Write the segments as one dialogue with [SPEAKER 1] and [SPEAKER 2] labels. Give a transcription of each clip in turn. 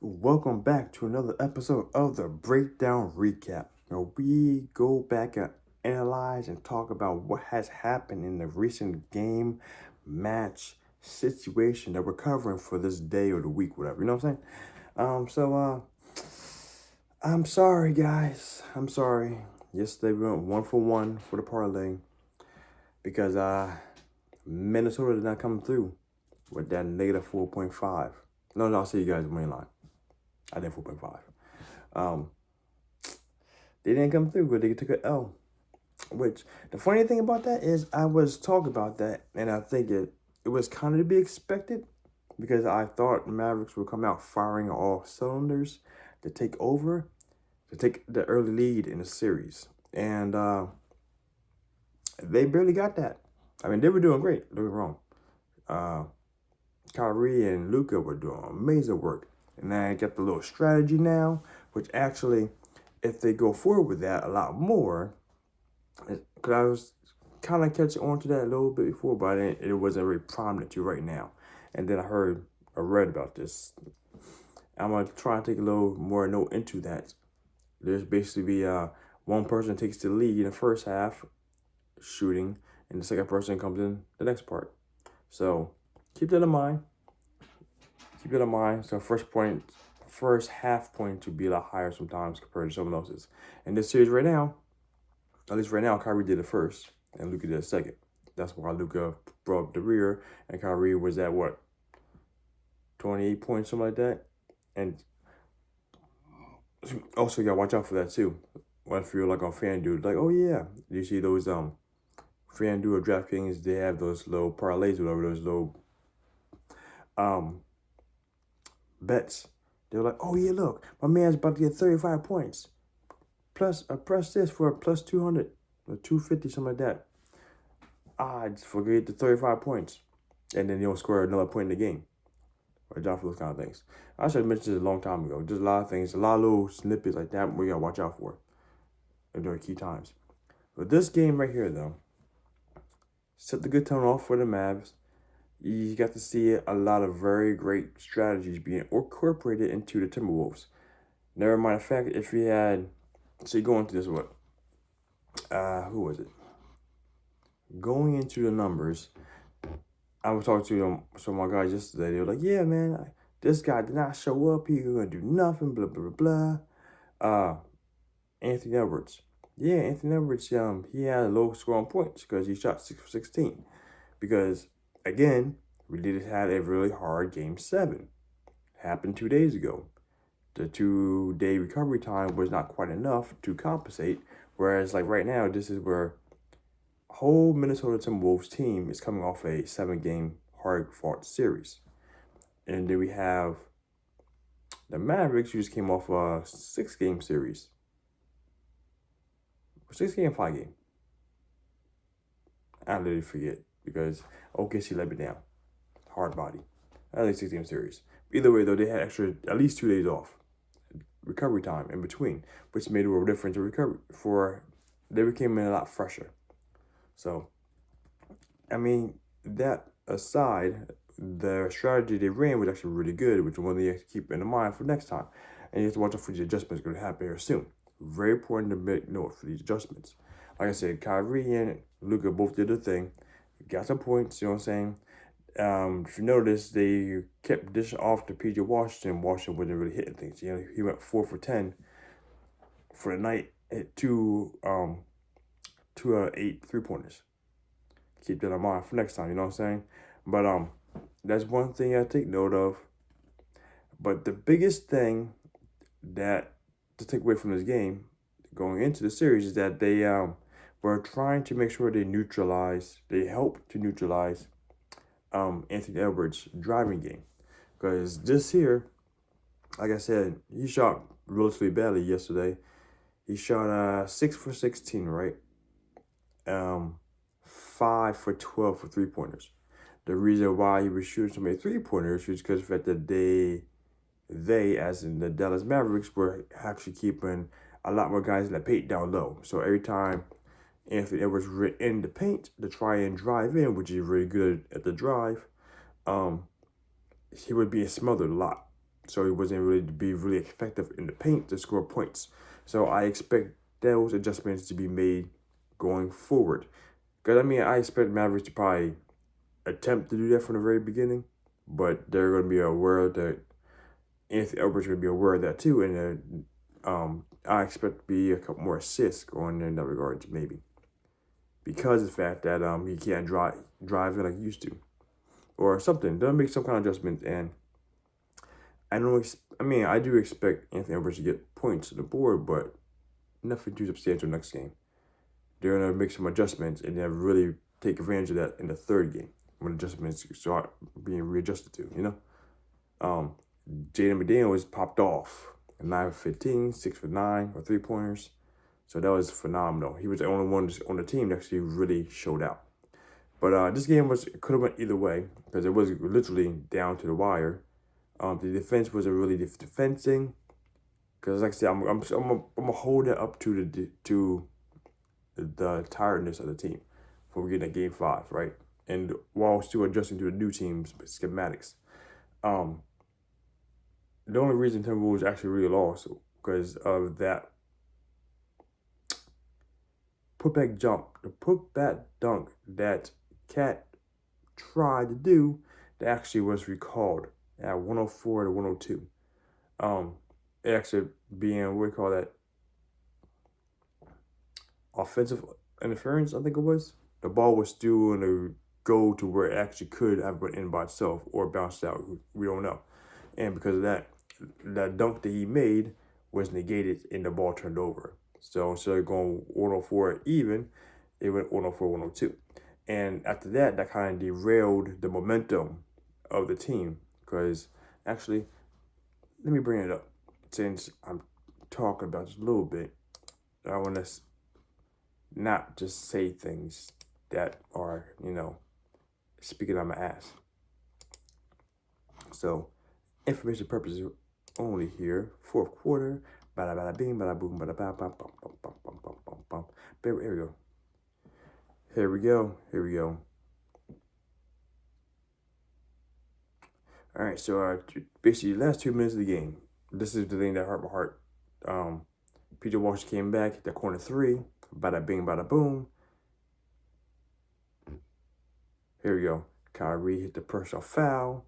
[SPEAKER 1] Welcome back to another episode of the Breakdown Recap, where we go back and analyze and talk about what has happened in the recent game, match, situation that we're covering for this day or the week, whatever. You know what I'm saying? I'm sorry, guys. I'm sorry. Yesterday we went 1 for 1 for the parlay because Minnesota did not come through with that negative 4.5. No, I'll see you guys main line. I did 4.5. They didn't come through, but they took an L. Which the funny thing about that is I was talking about that, and I think it was kind of to be expected because I thought Mavericks would come out firing all cylinders to take over, to take the early lead in the series, and they barely got that. I mean, they were doing great. Don't get me wrong. Kyrie and Luka were doing amazing work, and I get the little strategy now, which actually, if they go forward with that a lot more, because I was kind of catching on to that a little bit before, but it wasn't very prominent to right now. And then I read about this. I'm gonna try and take a little more note into that. There's basically one person takes the lead in the first half shooting, and the second person comes in the next part. So keep that in mind. Keep that in mind. So first half point to be a lot higher sometimes compared to someone else's. In this series right now, at least right now, Kyrie did it first, and Luka did it second. That's why Luka brought up the rear, and Kyrie was at what, 28 points, something like that. And also, you gotta watch out for that too. When if you're like on FanDuel, like, oh yeah, you see those FanDuel or DraftKings, they have those little parlays, whatever, those little bets. They're like, oh yeah, look, my man's about to get 35 points. Plus, press this for a plus 200 or 250, something like that. Odds forget the 35 points, and then you'll score another point in the game. Or down for those kind of things. I should have mentioned this a long time ago. Just a lot of things, a lot of little snippets like that we gotta watch out for during key times. But this game right here, though, set the good tone off for the Mavs. You got to see a lot of very great strategies being incorporated into the Timberwolves. Never mind the fact if we had, so going into this, who was it? Going into the numbers, I was talking to some of my guys yesterday. They were like, yeah, man, this guy did not show up. He was going to do nothing, blah, blah, blah, blah. Anthony Edwards. Yeah, Anthony Edwards, he had a low score on points because he shot 6 for 16. Because, again, we did had a really hard Game 7. Happened 2 days ago. The 2-day recovery time was not quite enough to compensate. Whereas, like right now, this is where whole Minnesota Timberwolves team is coming off a 7-game hard-fought series. And then we have the Mavericks, who just came off a 6-game series. 6-game, 5-game. I literally forget because OKC let me down. Hard body. I think 6-game series. Either way, though, they had at least 2 days off. Recovery time in between, which made a real difference in recovery. They became a lot fresher. So, I mean, that aside, the strategy they ran was actually really good, which is one thing you have to keep in mind for next time. And you have to watch out for the adjustments going to happen here soon. Very important to make note for these adjustments. Like I said, Kyrie and Luka both did their thing. Got some points, you know what I'm saying? If you notice, they kept dishing off to PJ Washington. Washington wasn't really hitting things. You know, he went 4 for 10 for the night, hit 2 out of 8 3-pointers. Keep that in mind for next time, you know what I'm saying? But that's one thing I take note of. But the biggest thing that to take away from this game going into the series is that they were trying to make sure they help to neutralize Anthony Edwards' driving game. Because this here, like I said, he shot relatively badly yesterday. He shot 6 for 16, right? 5 for 12 for 3-pointers. The reason why he was shooting so many 3-pointers was because of the fact that they, as in the Dallas Mavericks, were actually keeping a lot more guys in the paint down low. So every time Anthony Edwards was in the paint to try and drive in, which is really good at the drive, he would be smothered a lot. so he wasn't really to be really effective in the paint to score points. So I expect those adjustments to be made going forward. Because, I mean, I expect Mavericks to probably attempt to do that from the very beginning, but they're going to be aware that Anthony Edwards going to be aware of that too, and I expect to be a couple more assists going in that regard, maybe, because of the fact that he can't drive in like he used to, or something. They'll make some kind of adjustment, and I do expect Anthony Edwards to get points on the board, but nothing too substantial next game. They're gonna make some adjustments and then really take advantage of that in the third game when adjustments start being readjusted to. Jaden McDaniel was popped off. 9 for 15, 6 for 9 or 3-pointers. So that was phenomenal. He was the only one on the team that actually really showed out. But this game could have went either way because it was literally down to the wire. The defense wasn't really defending because, like I said, I'm gonna hold that up to the tiredness of the team before we get to Game 5, right? And while still adjusting to the new team's schematics. The only reason Timberwolves actually really lost because of that putback jump, the putback dunk that Cat tried to do, that actually was recalled at 104 to 102. It actually being, what do you call that? Offensive interference, I think it was. The ball was still going to go to where it actually could have went in by itself or bounced out. We don't know. And because of that dunk that he made was negated and the ball turned over. So instead of going 104 even, it went 104, 102. And after that, that kind of derailed the momentum of the team. Because actually, let me bring it up. Since I'm talking about this a little bit, I want to not just say things that are, speaking on my ass. So, information purposes only here. Fourth quarter. Bada bada bing, bada boom, bada ba bum bum bum bum bum bum bum bum. Here we go. Here we go. All right, so basically, last 2 minutes of the game. This is the thing that hurt my heart. PJ Walsh came back, hit the corner 3. Bada bing, bada boom. Here we go. Kyrie hit the personal foul.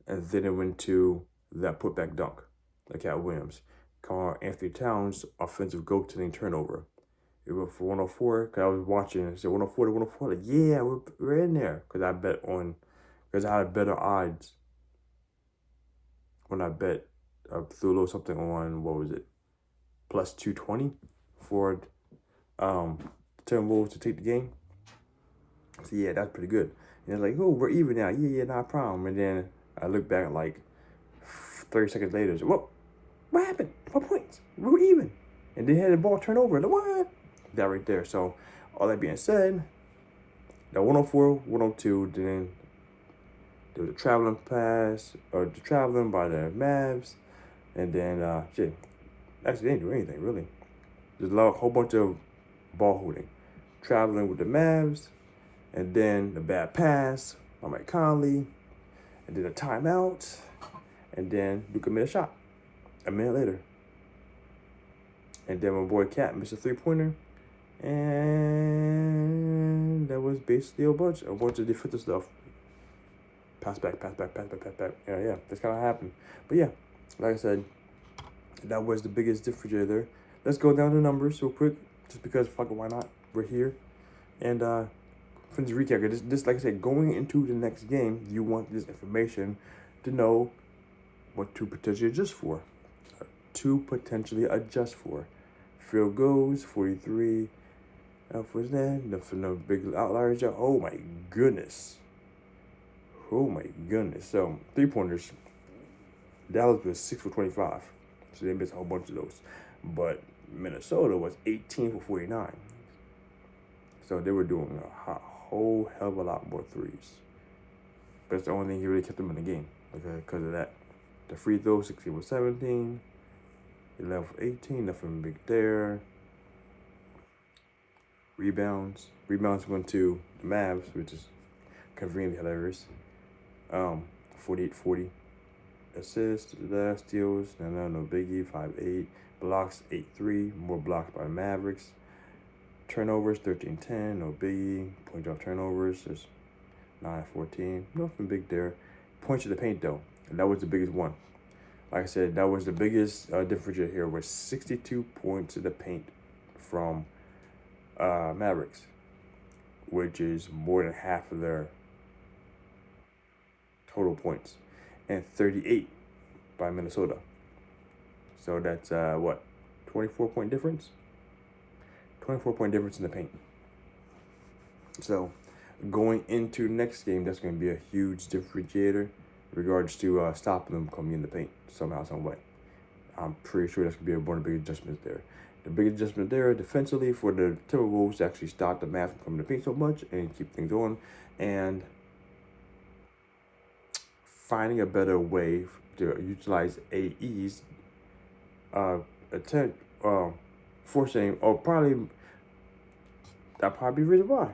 [SPEAKER 1] And then it went to that putback dunk, like Cat Williams. Carl Anthony Towns' offensive goaltending turnover. It went for 104, because I was watching and said 104 to 104. Like, yeah, we're in there. Because I had better odds when I bet. I threw a little something on, what was it, plus 220 for Timberwolves to take the game. So, yeah, that's pretty good. And it's like, oh, we're even now. Yeah, not a problem. And then I look back like 30 seconds later. So, what happened? What points? We were even. And then had the ball turn over. Like, what? That right there. So, all that being said, the 104, 102, then there was a traveling pass, or the traveling by the Mavs. And then, actually, they didn't do anything, really. There's a whole bunch of ball holding. Traveling with the Mavs, and then the bad pass by Mike Conley, and then a timeout, and then Luka made a shot a minute later. And then my boy Cat missed a 3-pointer, and that was basically a bunch of defensive stuff. Pass back. Yeah, that's kind of happened. But yeah, like I said, that was the biggest differentiator there. Let's go down the numbers real quick, just because fucking why not? We're here. And finish the recap. This, like I said, going into the next game, you want this information to know what to potentially adjust for. Field goals, 43. What's that? No big outliers. Oh my goodness. So 3-pointers. Dallas was 6 for 25. So they missed a whole bunch of those. But Minnesota was 18 for 49. So they were doing a whole hell of a lot more threes. But it's the only thing he really kept them in the game. Because of that. The free throw, 16 for 17. 11 for 18. Nothing big there. Rebounds went to the Mavs, which is conveniently hilarious. 48-40. Assists, steals, no biggie, 5-8. Blocks, 8-3. More blocks by Mavericks. Turnovers, 13-10, no biggie. Point off turnovers, just 9-14. Nothing big there. Points to the paint, though. That was the biggest one. Like I said, that was the biggest differential here, was 62 points to the paint from Mavericks, which is more than half of their total points, and 38 by Minnesota. So that's 24-point difference? 24-point difference in the paint. So going into next game, that's going to be a huge differentiator in regards to stopping them coming in the paint somehow, some way. I'm pretty sure that's going to be one of the big adjustments there. The big adjustment there defensively for the Timberwolves to actually stop the Mavs from coming to the paint so much and keep things on, and finding a better way to utilize AE's attempt, forcing, or probably, that probably be the reason why.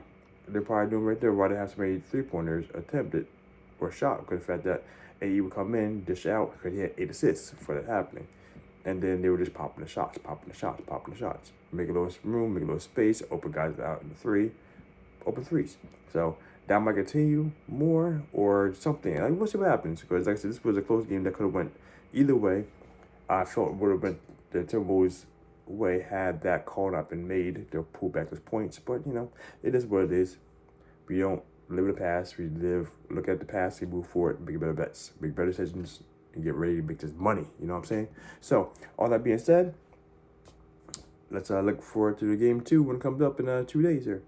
[SPEAKER 1] They're probably doing right there why they have so many 3-pointers attempted or shot, because the fact that AE would come in, dish out, because he had 8 assists for that happening. And then they were just popping the shots. Make a little room, make a little space, open guys out in the 3, open threes. So that might continue more or something. Like, we'll see what happens. Because like I said, this was a close game that could have went either way. I felt it would have been the Timberwolves' way had that call not been made. They'll pull back those points. But, it is what it is. We don't live in the past. We look at the past, we move forward, make better bets, make better decisions, and get ready to make this money. You know what I'm saying? So, all that being said, let's look forward to the game 2 when it comes up in 2 days here.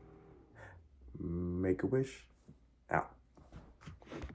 [SPEAKER 1] Make a wish. Out.